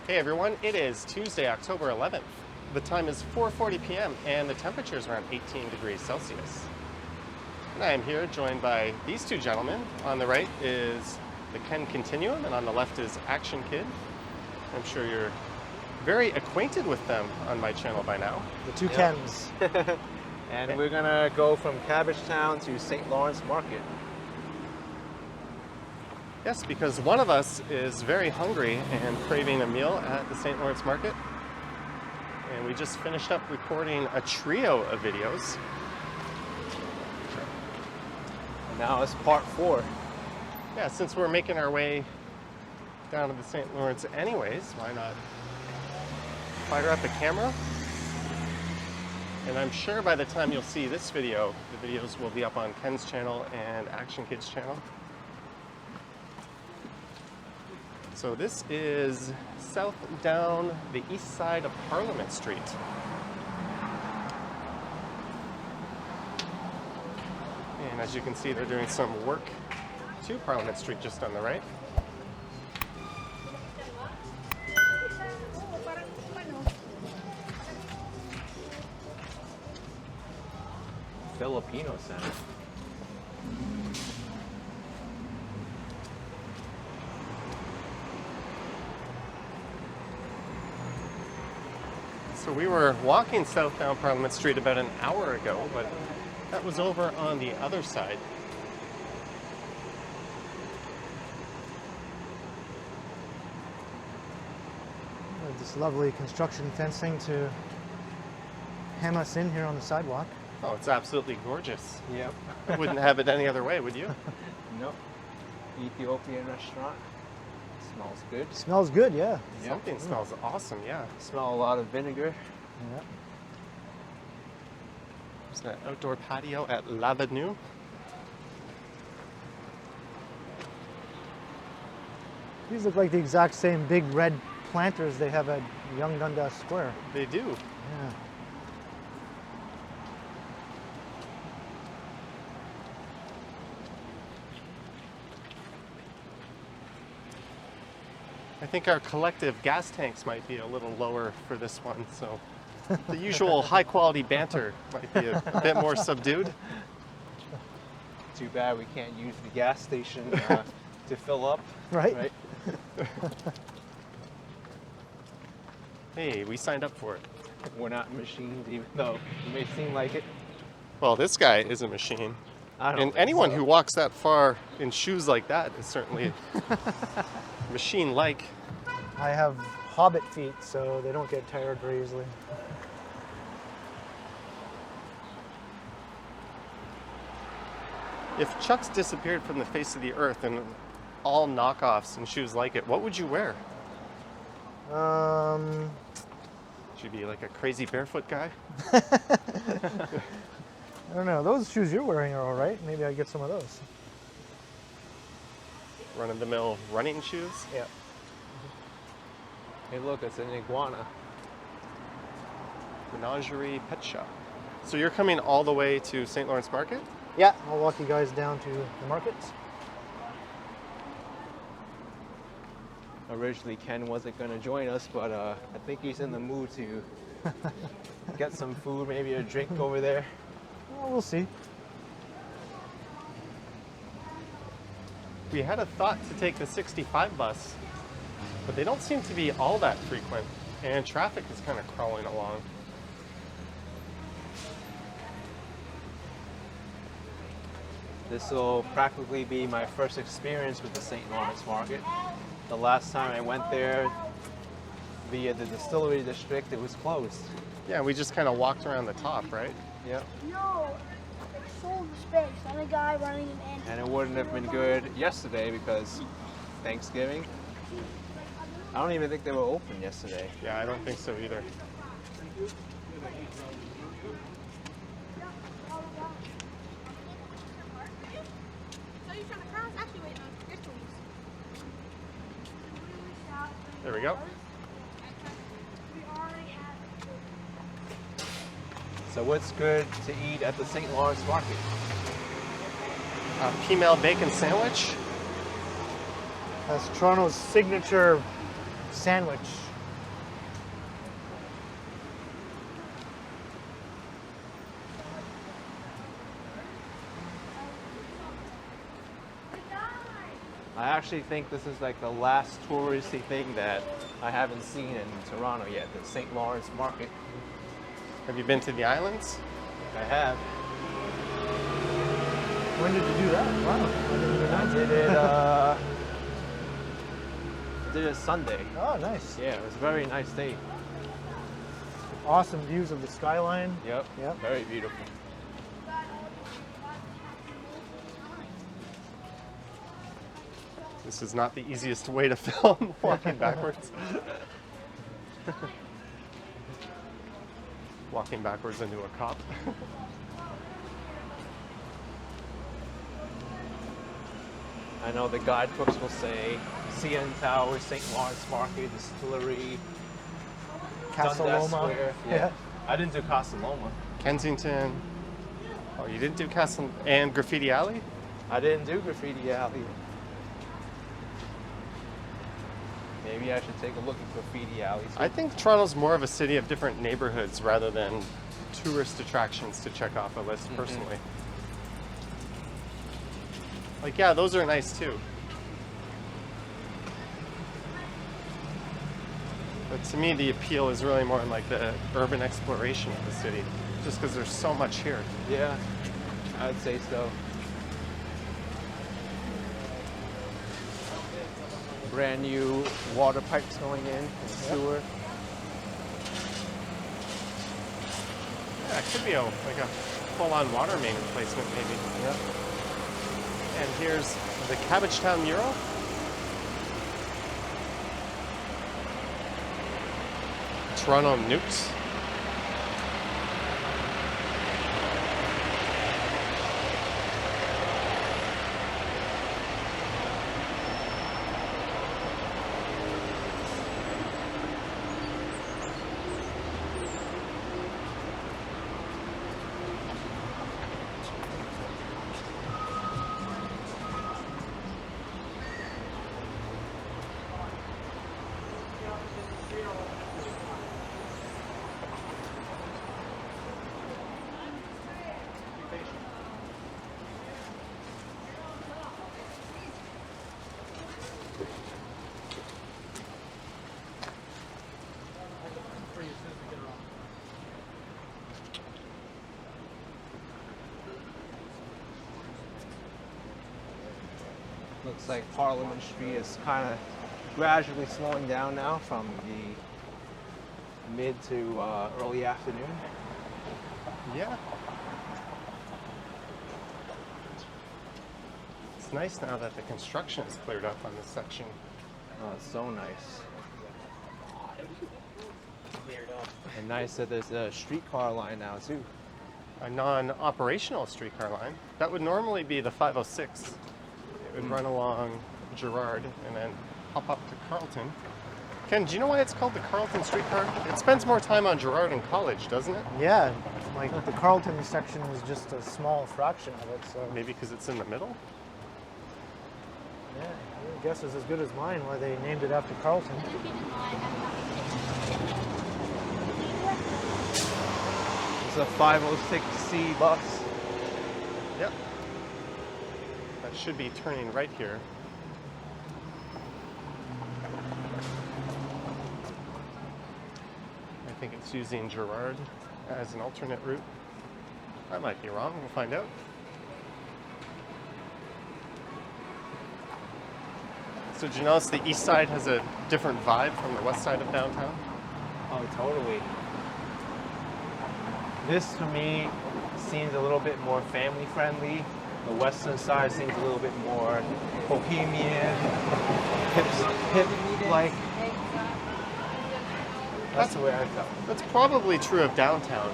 Hey everyone, it is Tuesday, October 11th. The time is 4:40 p.m. and the temperature is around 18 degrees Celsius. And I am here joined by these two gentlemen. On the right is the Ken Continuum and on the left is Action Kid. I'm sure you're very acquainted with them on my channel by now. The two Kens. And we're gonna go from Cabbagetown to St Lawrence Market. Yes, because one of us is very hungry and craving a meal at the St Lawrence Market. And we just finished up recording a trio of videos. And now it's part 4. Yeah, since we're making our way down to the St. Lawrence anyways, why not fire up the camera? And I'm sure by the time you'll see this video, the videos will be up on Ken's channel and Action Kid's channel. So this is south down the east side of Parliament Street. And as you can see, they're doing some work to Parliament Street just on the right. Filipino Center. So we were walking south down Parliament Street about an hour ago, but that was over on the other side. This lovely construction fencing to hem us in here on the sidewalk. Oh, it's absolutely gorgeous. Yep. I wouldn't have it any other way, would you? Nope. Ethiopian restaurant. Smells good. Smells good, yeah. Something smells awesome, yeah. Smell a lot of vinegar. Yeah. There's an outdoor patio at L'Avenue. These look like the exact same big red planters they have at Young Dundas Square. They do. Yeah. I think our collective gas tanks might be a little lower for this one, so the usual high-quality banter might be a bit more subdued. Too bad we can't use the gas station to fill up. Right? Hey, we signed up for it. We're not machines, even though it may seem like it. Well, this guy is a machine. I don't And think anyone so. who walks that far in shoes like that is certainly machine-like. I have hobbit feet, so they don't get tired very easily. If Chucks disappeared from the face of the earth and all knockoffs and shoes like it, what would you wear? Should you be like a crazy barefoot guy? I don't know. Those shoes you're wearing are all right. Maybe I get some of those. Run-of-the-mill running shoes? Yeah. Hey, look, it's an iguana. Menagerie pet shop. So you're coming all the way to St. Lawrence Market? Yeah, I'll walk you guys down to the markets. Originally, Ken wasn't going to join us, but I think he's in the mood to get some food, maybe a drink over there. Well, we'll see. We had a thought to take the 65 bus, but they don't seem to be all that frequent, and traffic is kind of crawling along. This will practically be my first experience with the St. Lawrence Market. The last time I went there via the distillery district, it was closed. Yeah, we just kind of walked around the top, right? Yep. No, they sold the space. I'm the guy running an engine. And it wouldn't have been good yesterday because Thanksgiving. I don't even think they were open yesterday. Yeah, I don't think so either. There we go. So what's good to eat at the St. Lawrence Market? A female bacon sandwich. That's Toronto's signature sandwich. I actually think this is like the last touristy thing that I haven't seen in Toronto yet, the St. Lawrence Market. Have you been to the islands? I have. When did you do that? Wow. I did it Sunday. Oh, nice. Yeah, it was a very nice day. Awesome views of the skyline. Yep. Yep. Very beautiful. This is not the easiest way to film, walking backwards. Walking backwards into a cop. I know the guidebooks will say CN Tower, St. Lawrence Market, Distillery, Casa Dundas Loma. Square. Yeah. I didn't do Casa Loma. Kensington. Oh, you didn't do Castle and Graffiti Alley? I didn't do Graffiti Alley. Maybe I should take a look at Graffiti Alley. I think Toronto's more of a city of different neighborhoods rather than tourist attractions to check off a list personally. Like, yeah, those are nice too. But to me, the appeal is really more in like the urban exploration of the city, just because there's so much here. Yeah, I'd say so. Brand new water pipes going in, sewer. Yeah, it could be like a full-on water main replacement maybe. Yep. And here's the Cabbagetown mural. Toronto nukes. Looks like Parliament Street is kind of gradually slowing down now from the mid to early afternoon. Yeah. It's nice now that the construction is cleared up on this section. Oh, it's so nice. And nice that there's a streetcar line now too. A non-operational streetcar line. That would normally be the 506. It would run along Gerrard and then hop up to Carlton. Ken, do you know why it's called the Carlton streetcar? It spends more time on Gerrard and College, doesn't it? Yeah, like the Carlton section is just a small fraction of it, so Maybe because it's in the middle? yeah, your guess is as good as mine why they named it after Carlton. It's a 506C bus. Yep. That should be turning right here. I think it's using Gerrard as an alternate route. I might be wrong, we'll find out. So did you notice the east side has a different vibe from the west side of downtown? Oh, totally. This to me seems a little bit more family friendly. The western side seems a little bit more bohemian, hip like. That's the way I felt. That's probably true of downtown.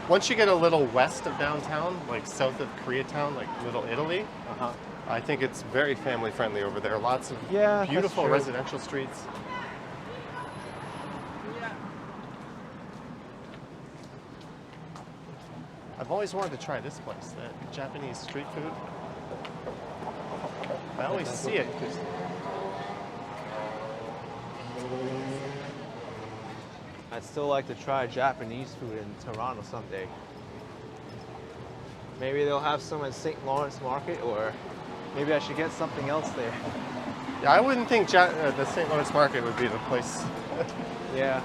Once you get a little west of downtown, like south of Koreatown, like Little Italy, I think it's very family friendly over there. Lots of Yeah, beautiful that's true. residential streets. I've always wanted to try this place, the Japanese street food. I always see it. I'd still like to try Japanese food in Toronto someday. Maybe they'll have some at St. Lawrence Market, or maybe I should get something else there. Yeah, I wouldn't think the St. Lawrence Market would be the place. Yeah.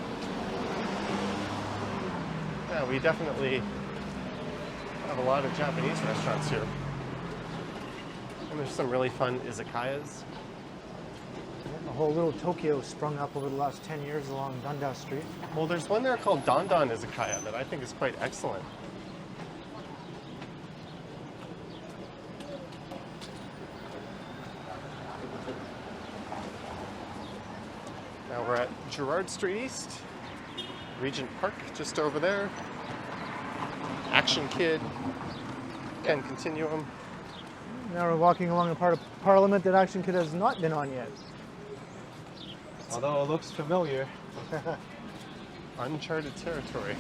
Yeah, we definitely have a lot of Japanese restaurants here. And there's some really fun izakayas. A whole little Tokyo sprung up over the last 10 years along Dundas Street. Well, there's one there called Don Izakaya that I think is quite excellent. Now we're at Gerrard Street East, Regent Park just over there, Action Kid, and Continuum. Now we're walking along a part of Parliament that Action Kid has not been on yet. Although it looks familiar. Uncharted territory.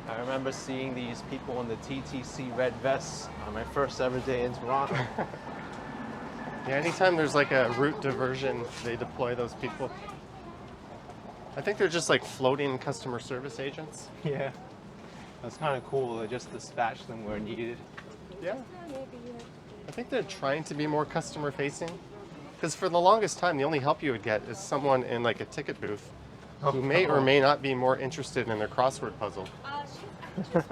I remember seeing these people in the TTC red vests on my first ever day in Toronto. Yeah, anytime there's like a route diversion, they deploy those people. I think they're just like floating customer service agents. Yeah. That's kind of cool to just dispatch them where needed. Yeah. I think they're trying to be more customer facing. Because for the longest time, the only help you would get is someone in like a ticket booth who may or may not be more interested in their crossword puzzle. Did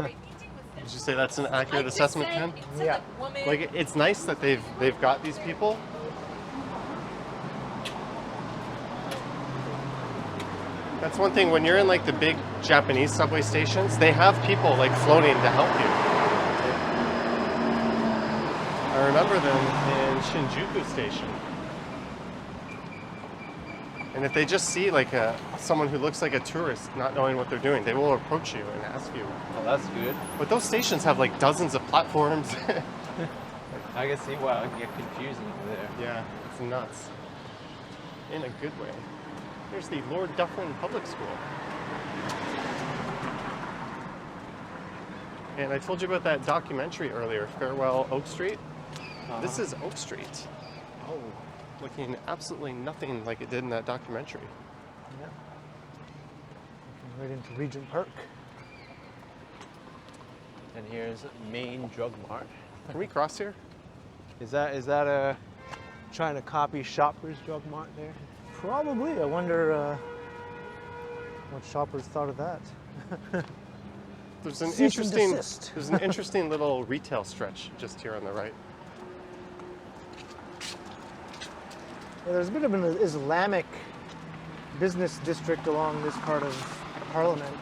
you say that's an accurate assessment, Ken? Yeah. Like it's nice that they've got these people. That's one thing, when you're in like the big Japanese subway stations, they have people like floating to help you. I remember them in Shinjuku Station. And if they just see like someone who looks like a tourist not knowing what they're doing, they will approach you and ask you. Oh, that's good. But those stations have like dozens of platforms. I can see why it can get confusing over there. Yeah, it's nuts. In a good way. Here's the Lord Dufferin Public School. And I told you about that documentary earlier, Farewell Oak Street. This is Oak Street. Oh. Looking absolutely nothing like it did in that documentary. Yeah. Right into Regent Park. And here's Main Drug Mart. Can we cross here? Is that a trying to copy Shoppers Drug Mart there? Probably. I wonder what shoppers thought of that. There's an Cease and desist. there's an interesting little retail stretch just here on the right. Yeah, there's a bit of an Islamic business district along this part of Parliament.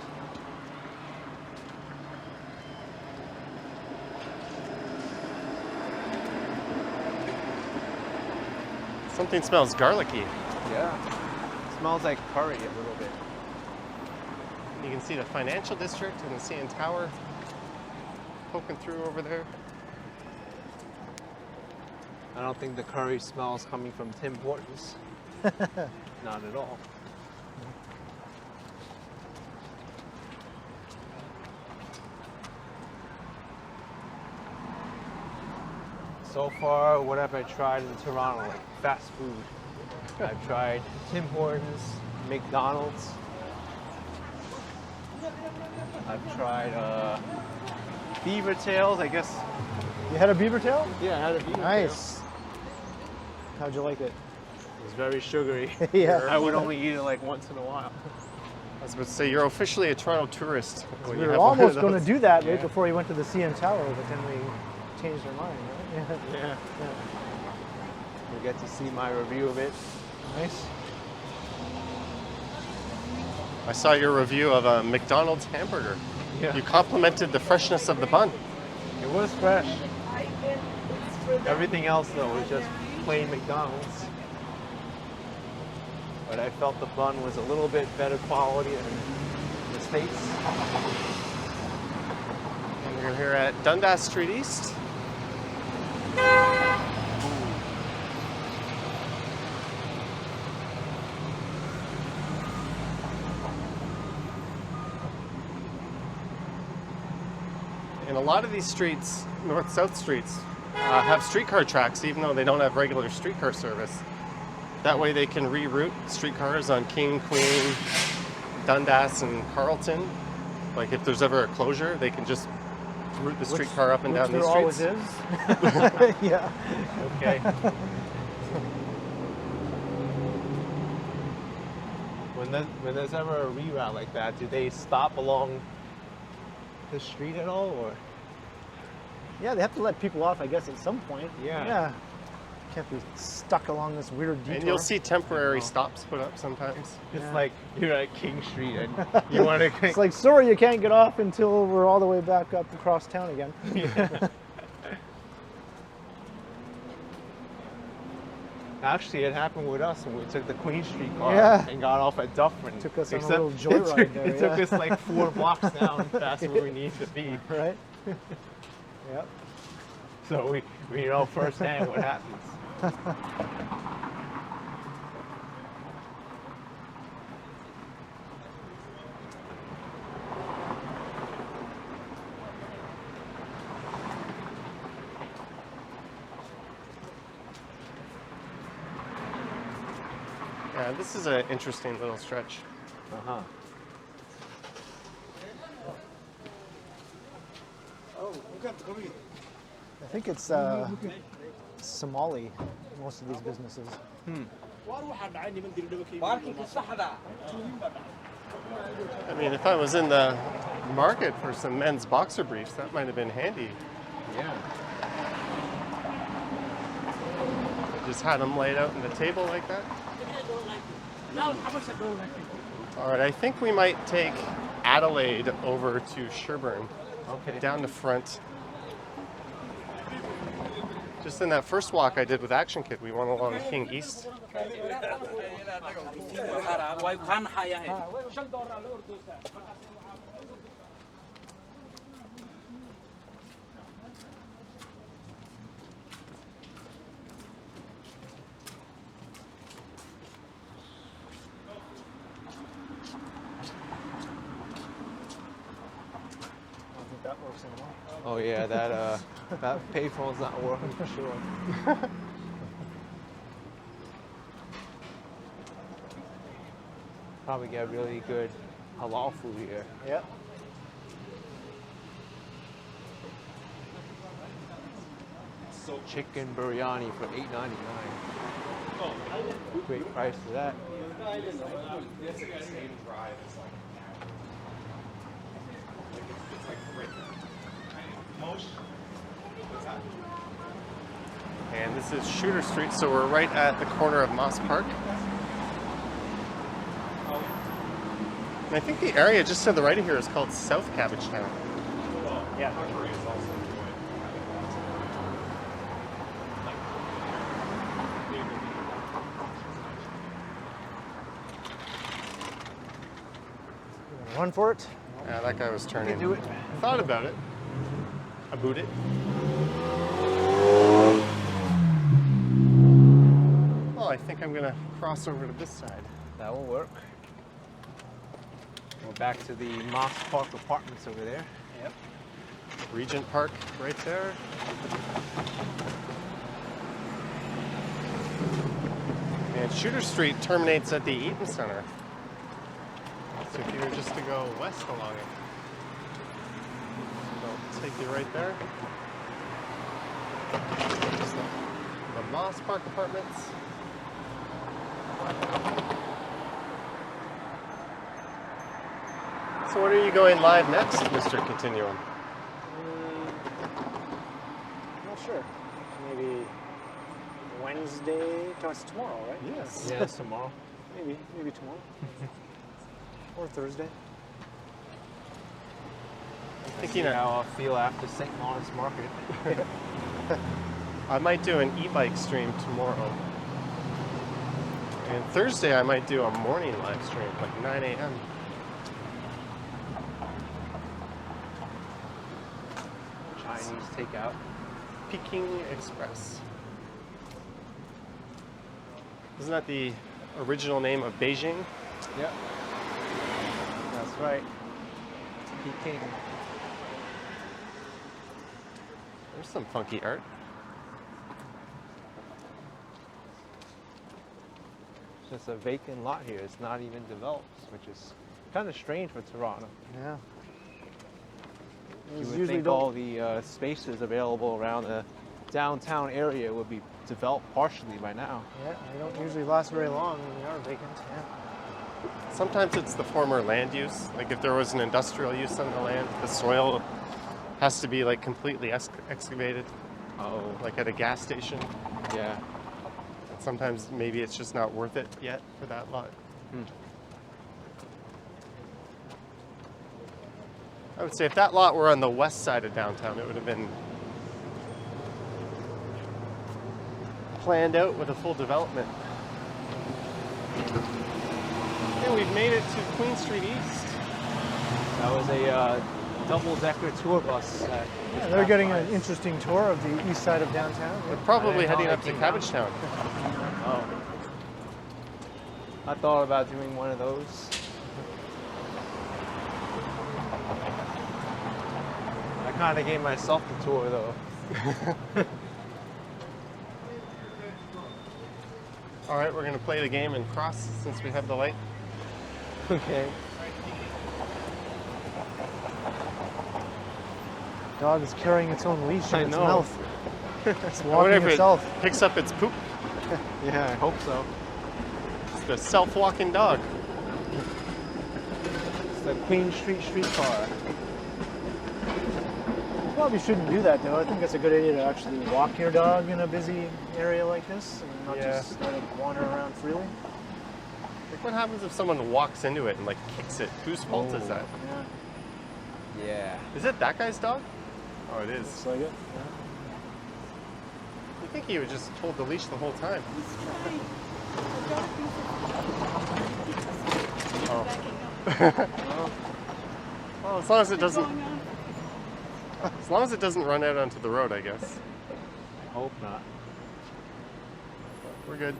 Something smells garlicky. Yeah. Smells like curry a little bit. You can see the financial district and the CN Tower poking through over there. I don't think the curry smells coming from Tim Hortons. Not at all. So far, what have I tried in Toronto? Like fast food. I've tried Tim Hortons, McDonald's. I've tried beaver tails, I guess. You had a beaver tail? Yeah, I had a beaver tail. Nice. How'd you like it? It was very sugary. Yeah. I would only eat it like once in a while. I was about to say, you're officially a Toronto tourist. when We you were have one of almost going to those. do that right Yeah. before you went to the CN Tower, but then we changed our mind, right? Yeah. Yeah. You get to see my review of it. Nice. I saw your review of a McDonald's hamburger. Yeah. You complimented the freshness of the bun. It was fresh. Everything else though was just plain McDonald's. But I felt the bun was a little bit better quality than the States. And we're here at Dundas Street East. And a lot of these streets, north-south streets, have streetcar tracks, even though they don't have regular streetcar service. That way they can reroute streetcars on King, Queen, Dundas, and Carlton. Like if there's ever a closure, they can just route the streetcar up and down these streets. There always is. Yeah. Okay. When there's ever a reroute like that, do they stop along the street at all, or? Yeah, they have to let people off, I guess, at some point. Yeah. Yeah. Can't be stuck along this weird detour. And you'll see temporary stops put up sometimes. It's Yeah. like you're at King Street and you want to. It's like, sorry, you can't get off until we're all the way back up across town again. Actually, it happened with us when we took the Queen Street car Yeah. and got off at Dufferin. Took us on a Except little joyride there, It took yeah. us like 4 blocks down past where we needed to be. Right? Yep. So we know firsthand what happens. Yeah, this is an interesting little stretch. Uh-huh. I think it's Somali, most of these businesses. I mean, if I was in the market for some men's boxer briefs, that might have been handy. Yeah. Just had them laid out on the table like that. All right, I think we might take Adelaide over to Sherbourne, Okay. down the front. Just in that first walk I did with Action Kid, we went along King East. I don't think that works anymore. Oh yeah, that payphone's not working for sure. Probably get really good halal food here. Yep. Chicken biryani for $8.99. Great price for that. And this is Shooter Street, so we're right at the corner of Moss Park. And I think the area just to the right of here is called South Cabbagetown. Yeah. Run for it. Yeah, that guy was turning. do it. Thought about it. I boot it. Well, I think I'm gonna cross over to this side. That will work. We're back to the Moss Park apartments over there. Yep. Regent Park right there. And Shooter Street terminates at the Eaton Center. So if you were just to go west along it, it'll take you right there. There's the Moss Park Apartments. So what are you going live next, Mr. Continuum? Not sure. Maybe Wednesday. No, it's tomorrow, right? Yes. Yeah, that's tomorrow. Maybe tomorrow. Or Thursday. Thinking See of- how I'll feel after St. Lawrence Market. I might do an e-bike stream tomorrow. And Thursday I might do a morning live stream, like 9 a.m. Chinese takeout. Peking Express. Isn't that the original name of Beijing? Yep. That's right. Peking. There's some funky art. just a vacant lot here. It's not even developed, which is kind of strange for Toronto. Yeah. You These would usually think all the spaces available around the downtown area would be developed partially by now. Yeah, they don't usually last very long when they are vacant. Yeah. Sometimes it's the former land use. Like if there was an industrial use on the land, the soil has to be like completely excavated, Oh, like at a gas station. yeah. And sometimes maybe it's just not worth it yet for that lot. Hmm. I would say if that lot were on the west side of downtown, it would have been planned out with a full development. And we've made it to Queen Street East. That was a double-decker tour bus. Yeah, they're getting an interesting tour of the east side of downtown. We're Yeah. probably I heading know up to they came down. Cabbagetown. Oh. I thought about doing one of those. I kind of gave myself the tour though. All right, we're going to play the game and cross since we have the light. Okay. Dog is carrying its own leash I in its know. mouth. It's I wonder walking if itself. it picks up its poop. Yeah, I hope so. It's the self-walking dog. It's the Queen Street streetcar. You probably shouldn't do that though. I think it's a good idea to actually walk your dog in a busy area like this and not Yeah. just let it wander around freely. Like what happens if someone walks into it and like kicks it? Whose fault is Oh. that? Yeah, Yeah. Is it that guy's dog? Oh, it is. looks like it. Yeah. You think he would just hold the leash the whole time? Oh. Well, as long as it doesn't run out onto the road, I guess. I hope not. We're good.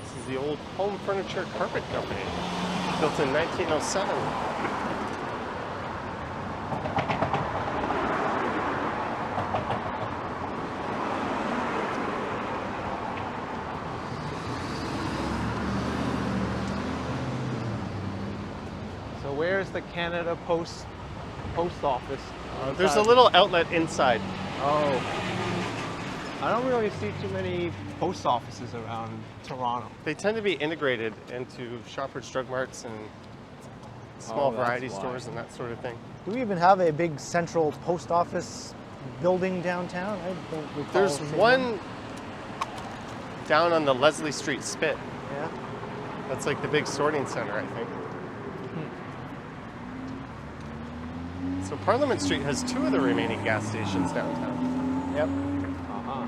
This is the old Home Furniture Carpet Company, built in 1907. So where's the Canada Post office? There's a little outlet inside. Oh. I don't really see too many post offices around Toronto. They tend to be integrated into Shoppers Drug Marts and small Oh, that's variety why. stores and that sort of thing. Do we even have a big central post office building downtown? I don't recall There's seeing one down on the Wellesley Street spit. Yeah. That's like the big sorting center, I think. So Parliament Street has two of the remaining gas stations downtown. Yep. Uh-huh.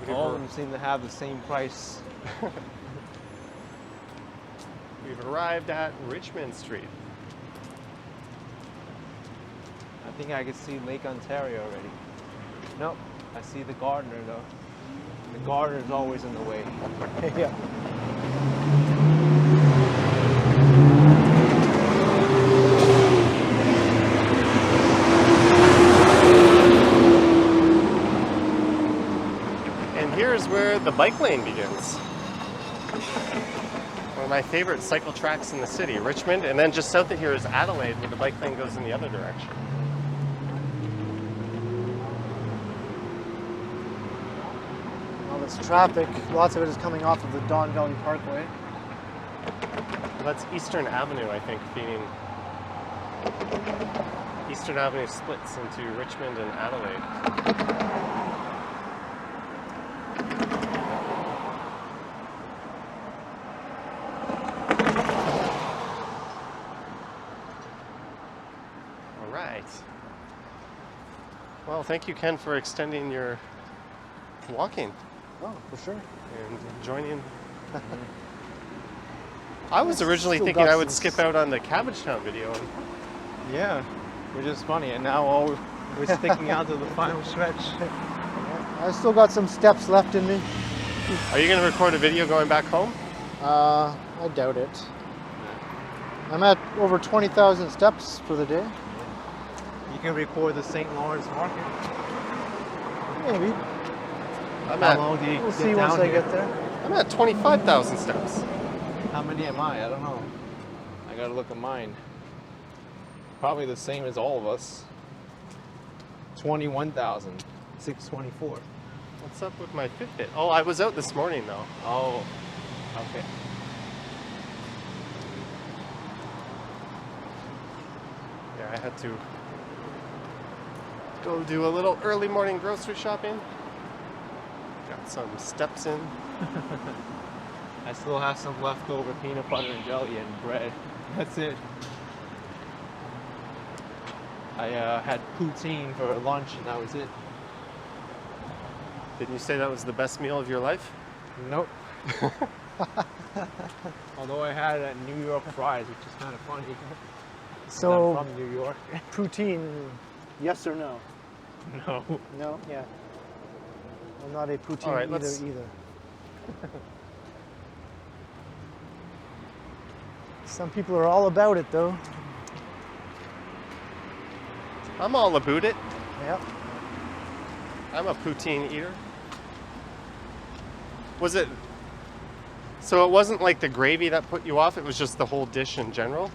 All of them seem to have the same price. We've arrived at Richmond Street. I think I can see Lake Ontario already. Nope, I see the Gardner though. The Gardner's always in the way. Yeah. And here's where the bike lane begins. One of my favorite cycle tracks in the city, Richmond, and then just south of here is Adelaide, where the bike lane goes in the other direction. All this traffic, lots of it is coming off of the Don Valley Parkway. Well, that's Eastern Avenue, I think, feeding. Eastern Avenue splits into Richmond and Adelaide. All right. Well, thank you, Ken, for extending your walking Oh, for sure. and joining. I was originally Still thinking got I would some- skip out on the Cabbagetown video. Yeah, which is funny. And now all we're sticking out to the final stretch. Yeah. I still got some steps left in me. Are you going to record a video going back home? I doubt it. I'm at over 20,000 steps for the day. You can record the St. Lawrence Market. Maybe. How long do you We'll get see once down I here? get there. I'm at 25,000 steps. How many am I? I don't know. I gotta look at mine. Probably the same as all of us. 21,624. What's up with my Fitbit? Oh, I was out this morning though. Oh, okay. Yeah, I had to go do a little early morning grocery shopping. Got some steps in. I still have some leftover peanut butter and jelly and bread. That's it. I had poutine for lunch and that was it. Didn't you say that was the best meal of your life? Nope. Although I had New York fries, which is kind of funny. So, I'm from New York. poutine, yes or no? No. No? Yeah. I'm not a poutine All right, eater let's- either. Some people are all about it though. I'm all about it. Yep. I'm a poutine eater. Was it? So it wasn't like the gravy that put you off, it was just the whole dish in general?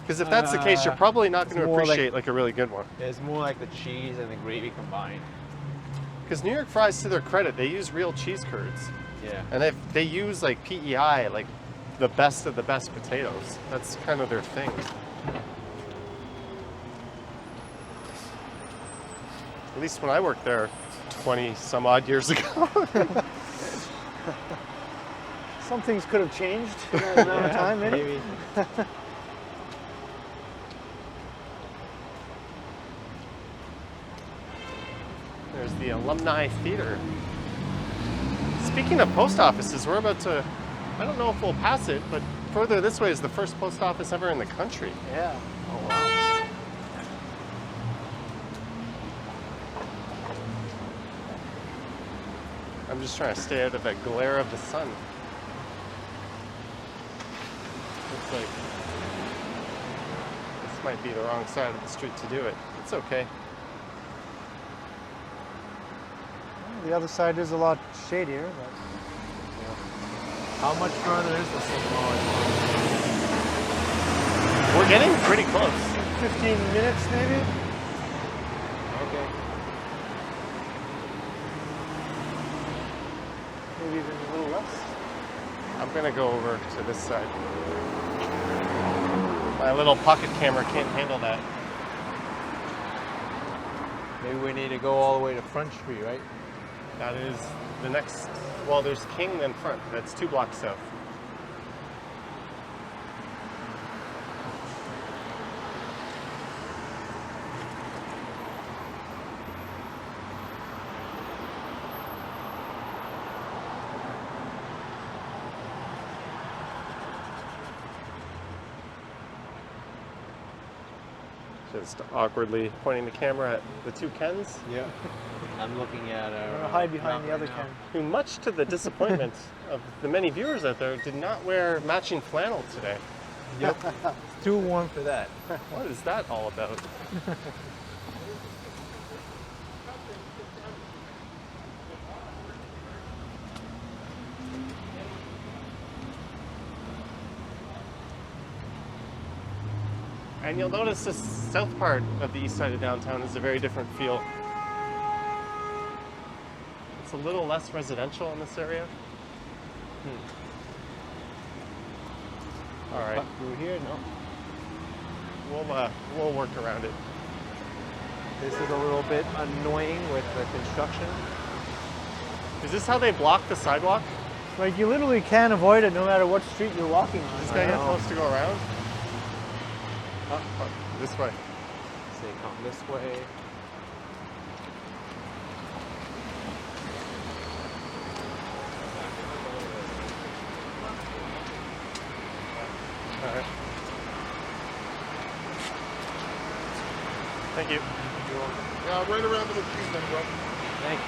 Because if that's the case, you're probably not going it's to more like- appreciate like a really good one. It's more like the cheese and the gravy combined. Because New York fries, to their credit, they use real cheese curds. Yeah. And they use like PEI, like the best of the best potatoes. That's kind of their thing. At least when I worked there 20 some odd years ago. Some things could have changed in that amount of time, maybe. Maybe. There's the Alumni Theater. Speaking of post offices, we're about to, I don't know if we'll pass it, but further this way is the first post office ever in the country. Yeah. Oh, wow. I'm just trying to stay out of the glare of the sun. Looks like this might be the wrong side of the street to do it. It's okay. The other side is a lot shadier, but How much further is the St. Lawrence Market? We're getting pretty close. 15 minutes maybe? Okay. Maybe even a little less. I'm gonna go over to this side. My little pocket camera can't handle that. Maybe we need to go all the way to Front Street, right? That is the next, well, there's King then Front. That's 2 blocks south. Just awkwardly pointing the camera at the 2 Kens, Yeah. I'm looking at I'm gonna hide behind the map other right Ken. who, much to the disappointment of the many viewers out there, did not wear matching flannel today. now. Yep. It's too warm for that. What is that all about? And you'll notice this south part of the east side of downtown is a very different feel. It's a little less residential in this area. All right, Cut through here? No. we'll work around it. This is a little bit annoying with the construction. Is this how they block the sidewalk? Like you literally can't avoid it no matter what street you're walking on. Is this guy not know. supposed to go around? Oh, this way. Say come this way. All right. Thank you. Yeah, right around to the trees then, bro. Thanks.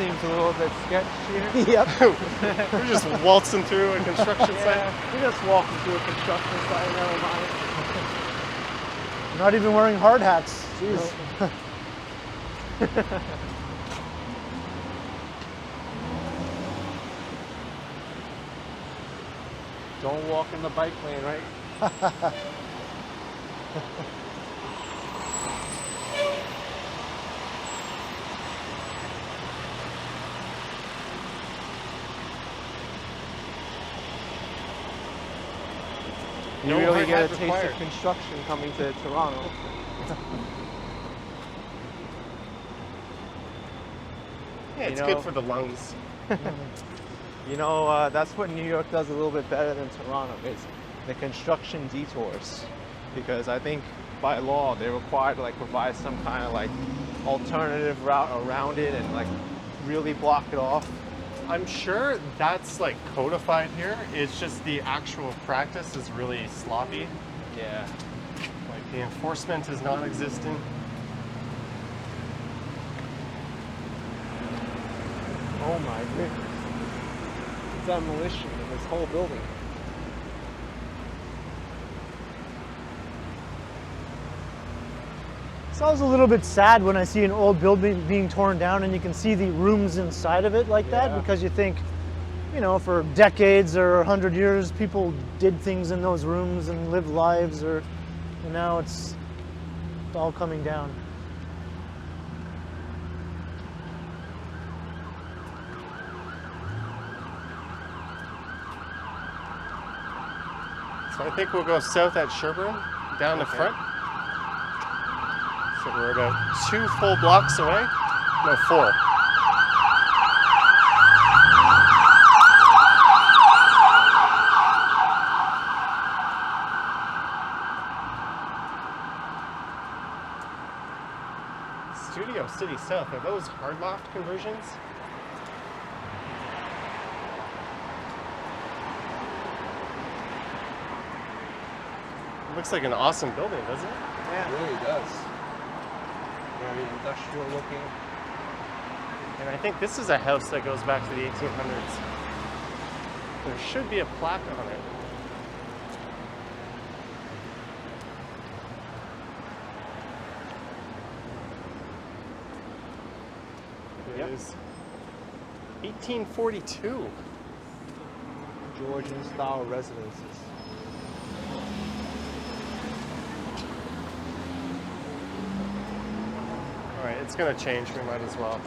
seems a little bit sketchy here. Yep. We're just waltzing through a construction site. We're just walking through a construction site, never mind. Not even wearing hard hats. Jeez. Don't walk in the bike lane, right? You No really hard get a hat taste required. of construction coming to Toronto. Yeah, it's You good know- for the lungs. You know, that's what New York does a little bit better than Toronto is the construction detours. Because I think by law they're required to like provide some kind of like alternative route around it and like really block it off. I'm sure that's like codified here. It's just the actual practice is really sloppy. Yeah. Like the enforcement is non-existent. Oh my goodness. Demolition of this whole building. It's always a little bit sad when I see an old building being torn down and you can see the rooms inside of it like that, Yeah. because you think, you know, for decades or 100 years, people did things in those rooms and lived lives, and now it's all coming down. So I think we'll go south at Sherbourne, down the front. So we're about 2 full blocks away. No, 4. Studio City South, are those hard loft conversions? It looks like an awesome building, doesn't it? Yeah, it really does. Very industrial looking. And I think this is a house that goes back to the 1800s. There should be a plaque on it. It Yep. is 1842. Georgian style residences. All right, it's gonna change. We might as well.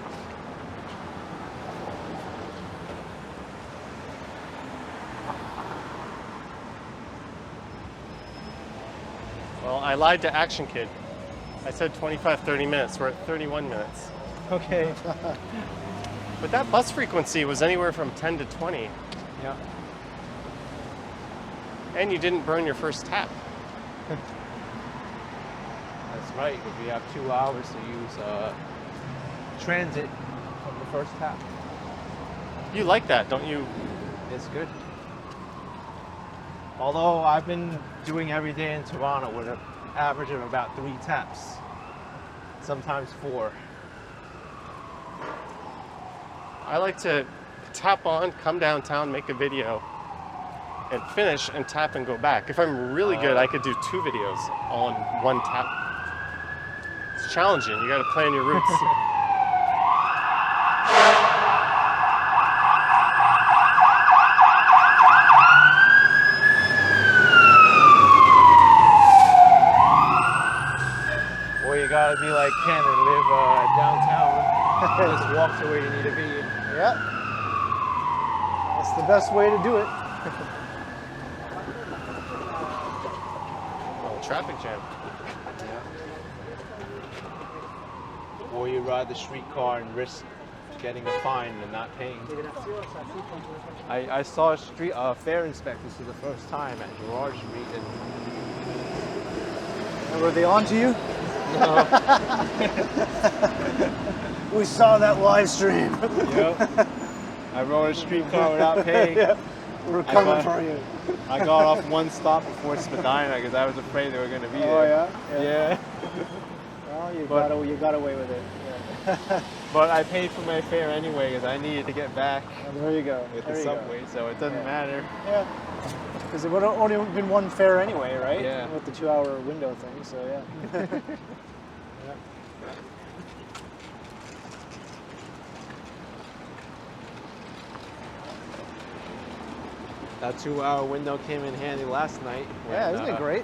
Well, I lied to Action Kid. I said 25, 30 minutes. We're at 31 minutes. Okay. But that bus frequency was anywhere from 10 to 20. Yeah. And you didn't burn your first tap. That's right. We have 2 hours to use transit from the first tap. You like that, don't you? It's good. Although I've been doing every day in Toronto with an average of about 3 taps, sometimes 4. I like to tap on, come downtown, make a video, and finish and tap and go back. If I'm really good, I could do 2 videos all in one tap. It's challenging. You got to plan your routes. Or you gotta be like Ken and live downtown. Just walk to where you need to be. Yeah. That's the best way to do it. Oh, traffic jam. Or you ride the streetcar and risk getting a fine and not paying. I saw a fare inspectors for the first time at Gerrard Street, And were they on to you? and We saw that live stream. yep, I rode a streetcar without paying. Yeah. We're coming got- for you. I got off one stop before Spadina because I was afraid they were going to be there. Oh yeah. Yeah. Well, you But- got away with it. Yeah. But I paid for my fare anyway because I needed to get back There you go. with There the you go. subway, so it doesn't Yeah. matter. Yeah. Because it would have only been one fare anyway, right? Yeah. With the 2-hour window thing, so yeah. Yeah. That 2-hour window came in handy last night. Yeah, when, isn't it great?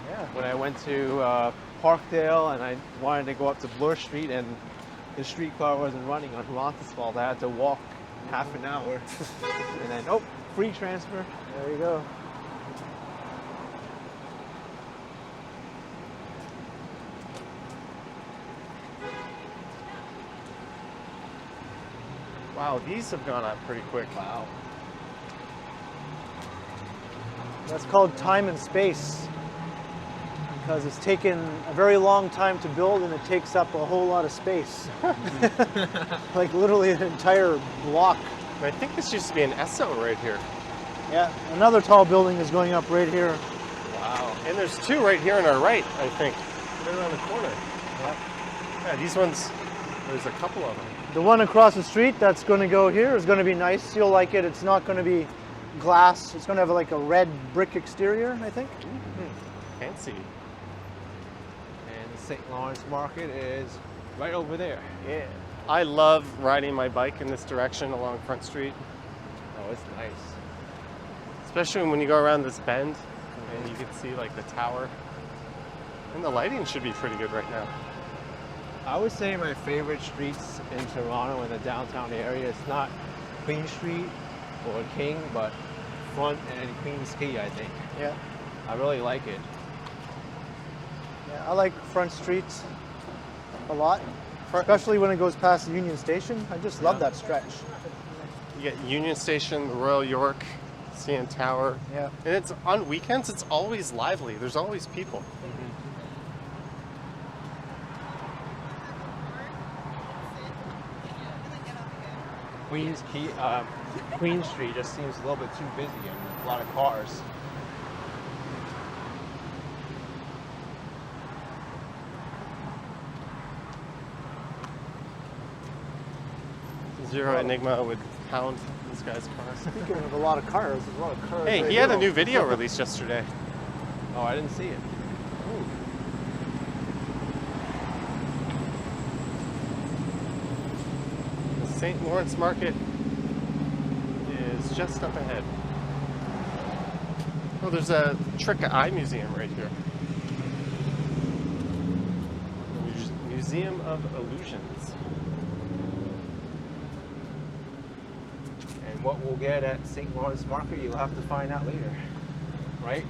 Yeah. When I went to Parkdale and I wanted to go up to Bloor Street and the streetcar wasn't running on Roncesvalles, I had to walk half an hour. And then, oh, free transfer. There you go. Wow, these have gone up pretty quick. Wow. That's called time and space. Because it's taken a very long time to build and it takes up a whole lot of space. Like literally an entire block. I think this used to be an Esso right here. Yeah, another tall building is going up right here. Wow. And there's two right here on our right, I think. Right around the corner. Yeah, these ones, there's a couple of them. The one across the street that's going to go here is going to be nice. You'll like it. It's not going to be glass. It's going to have like a red brick exterior, I think. Fancy. And the St. Lawrence Market is right over there. Yeah. I love riding my bike in this direction along Front Street, Oh, it's nice. especially when you go around this bend and you can see like the tower. And the lighting should be pretty good right now. I would say my favorite streets in Toronto in the downtown area is not Queen Street or King, but Front and Queen's Quay, I think. Yeah. I really like it. Yeah, I like Front Street a lot, especially when it goes past the Union Station. I just love Yeah. that stretch. You get Union Station, the Royal York, CN Tower. Yeah. And it's on weekends, it's always lively. There's always people. Queen Street just seems a little bit too busy and a lot of cars. Zero Enigma would pound this guy's car. Speaking of a lot of cars, there's a lot of cars. Hey, right he had a here. new video released yesterday. Oh, I didn't see it. The St. Lawrence Market is just up ahead. Oh, there's a Trick Eye Museum right here. Museum of Illusions. And what we'll get at St. Lawrence Market, you'll have to find out later, right?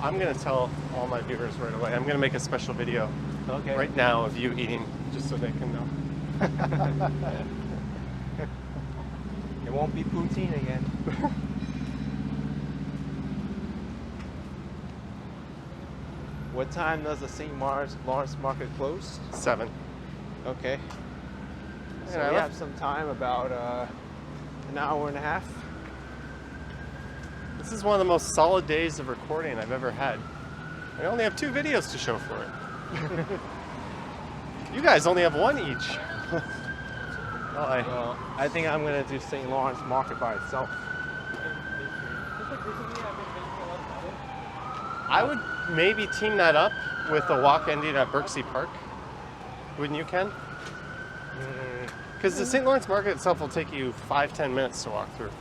I'm gonna tell all my viewers right away. I'm gonna make a special video Okay. right now of you eating, just so they can know. It won't be poutine again. What time does the St. Lawrence Market close? 7. Okay. So Yeah, I we left- have some time, about an hour and a half. This is one of the most solid days of recording I've ever had. I only have 2 videos to show for it. You guys only have 1 each. Oh, Well, I think I'm gonna do St. Lawrence Market by itself. I would maybe team that up with a walk ending at Berksea Park. Wouldn't you, Ken? Because the St. Lawrence Market itself will take you 5-10 minutes to walk through.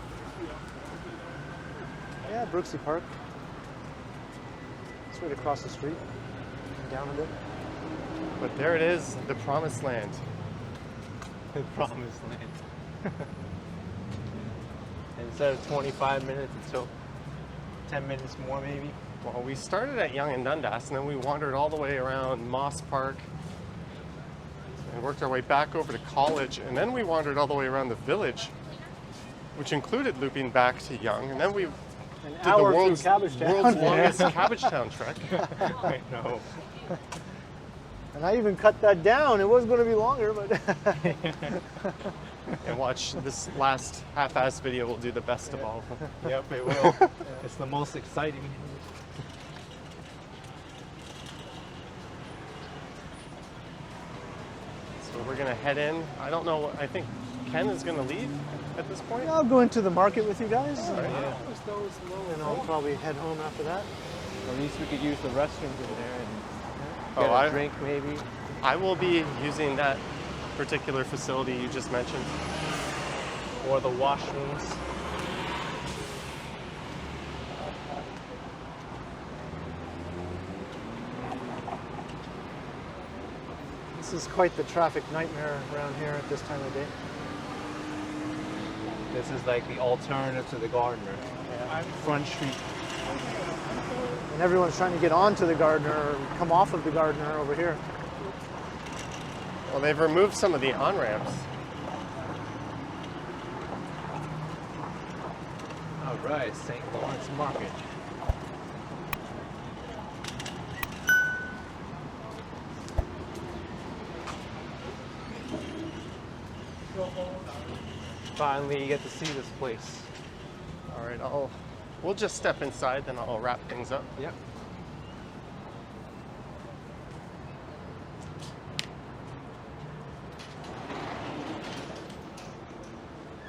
Yeah, Brooksea Park. It's right across the street. Down a bit. But there it is, the promised land. The promised land. Instead of 25 minutes, it took 10 minutes more maybe. Well, we started at Yonge and Dundas, and then we wandered all the way around Moss Park and worked our way back over to College, and then we wandered all the way around the village, which included looping back to Yonge, and then we An did the hour world's, through Cabbagetown. world's longest Cabbagetown trek. I know. And I even cut that down. It was going to be longer, but And watch this last half-assed video, we'll do the best of all of them. Yep, it will. It's the most exciting. So we're gonna head in. I don't know. I think Ken is going to leave at this point. I'll go into the market with you guys, Yeah. and I'll probably head home after that. At least we could use the restrooms in there and get Oh, a drink maybe. I will be using that particular facility you just mentioned. Or the washrooms. This is quite the traffic nightmare around here at this time of day. This is like the alternative to the Gardner. Front Street. And everyone's trying to get onto the Gardner or come off of the Gardner over here. Well, they've removed some of the on-ramps. All right, St. Lawrence Market. Finally, you get to see this place. All right, we'll just step inside, then I'll wrap things up. Yep.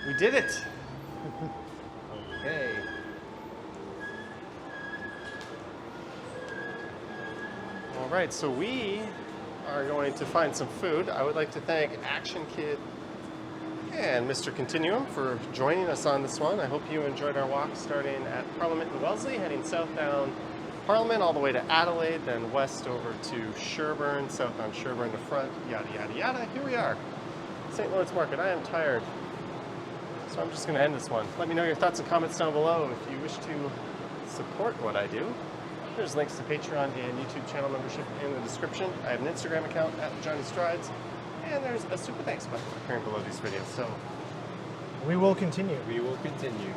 We did it. Okay. All right, so we are going to find some food. I would like to thank Action Kid and Mr. Continuum for joining us on this one. I hope you enjoyed our walk starting at Parliament in Wellesley, heading south down Parliament all the way to Adelaide, then west over to Sherbourne, south on Sherbourne to front, yada, yada, yada. Here we are, St. Lawrence Market. I am tired, so I'm just going to end this one. Let me know your thoughts and comments down below if you wish to support what I do. There's links to Patreon and YouTube channel membership in the description. I have an Instagram account at Johnny Strides, and there's a super thanks button appearing below these videos. So We will continue. We will continue.